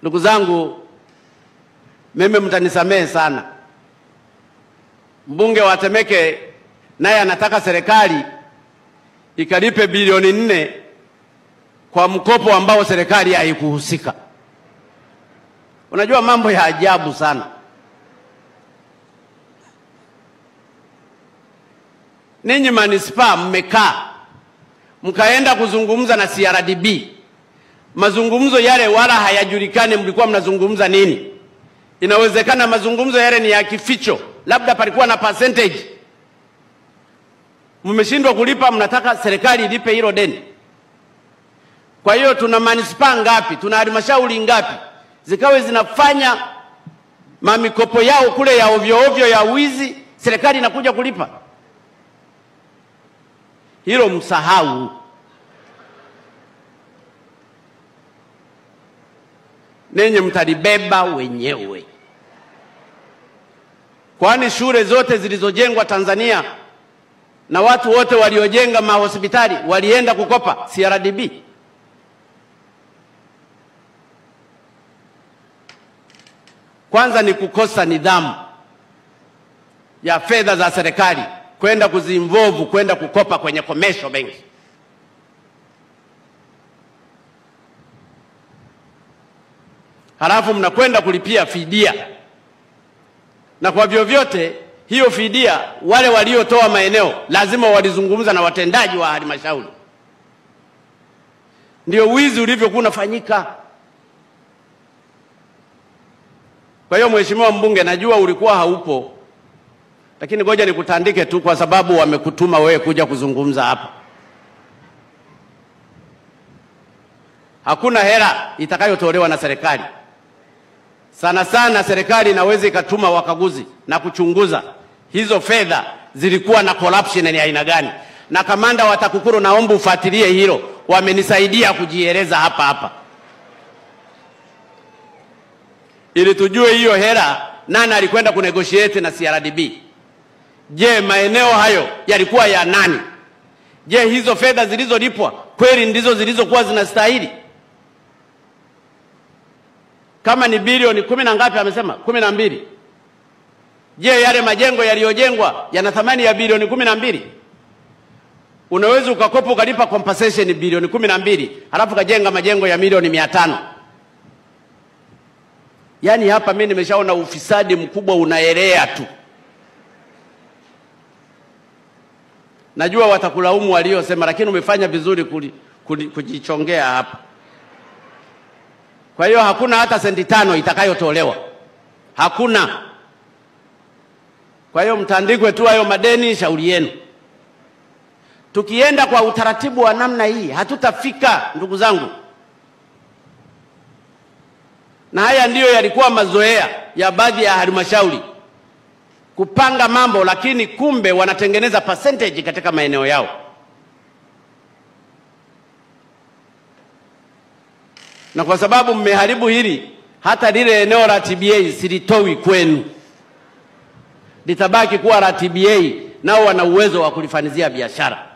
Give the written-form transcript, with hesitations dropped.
Ndugu zangu, mimi mtanisamehe sana. Mbunge wa Temeke naye anataka serikali ikalipe bilioni 4 kwa mkopo ambao serikali haikuhusika. Unajua mambo ya ajabu sana. Ninyi manispaa mmekaa mkaenda kuzungumza na CRDB. Mazungumzo yale wala hayajulikani mlikuwa mnazungumza nini. Inawezekana mazungumzo yale ni ya kificho, labda palikuwa na percentage. Mmeshindwa kulipa, mnataka serikali ilipe hilo deni. Kwa hiyo tuna manispaa ngapi, tuna halmashauri ngapi zikawe zinafanya mamikopo yao kule ya ovyo ovyo ya wizi, serikali inakuja kulipa? Hilo msahau. Nenye mtalibeba wenyewe. Kwani shule zote zilizojengwa Tanzania na watu wote waliojenga mahospitali walienda kukopa CRDB? Kwanza ni kukosa nidhamu ya fedha za serikali kwenda kuzinvolve kwenda kukopa kwenye commercial bank. Halafu mnakwenda kulipia fidia. Na kwa vyovyote hiyo fidia wale waliotoa maeneo lazima walizungumza na watendaji wa halmashauri. Ndio wizi ulivyokuwa unafanyika. Kwa hiyo Mheshimiwa Mbunge, najua ulikuwa haupo, lakini ngoja nikutandike tu kwa sababu wamekutuma wewe kuja kuzungumza hapa. Hakuna hela itakayotolewa na serikali. Sana sana serikali inaweza ikatuma wakaguzi na kuchunguza hizo fedha zilikuwa na corruption ni aina gani. Na kamanda wa TAKUKURU, naomba ufuatilie hilo. Wamenisaidia kujieleza hapa. Ili tujue hiyo hela nani alikwenda kunegotiate na CRDB. Je, maeneo hayo yalikuwa ya nani? Je, hizo fedha zilizolipwa kweli ndizo zilizokuwa zinastahili? Kama ni bilioni 10 na ngapi amesema? 12. Je, yale majengo yaliyojengwa yana thamani ya bilioni 12? Unaweza ukakopa ukalipa compensation bilioni 12, halafu kajenga majengo ya milioni 500. Yaani hapa mimi nimeshaona ufisadi mkubwa unaelea tu. Najua watakulaumu waliosema, lakini umefanya vizuri kujichongea hapa. Kwa hiyo hakuna hata senti 5 itakayotolewa. Hakuna. Kwa hiyo mtandikwe tu hayo madeni, shauri yenu. Tukienda kwa utaratibu wa namna hii hatutafika, ndugu zangu. Na haya ndiyo yalikuwa mazoea ya baadhi ya halmashauri kupanga mambo, lakini kumbe wanatengeneza percentage katika maeneo yao. Na kwa sababu mmeharibu hili, hata lile eneo la TBA silitoi kwenu. Litabaki kuwa la TBA, nao wana uwezo wa kulifanizia biashara.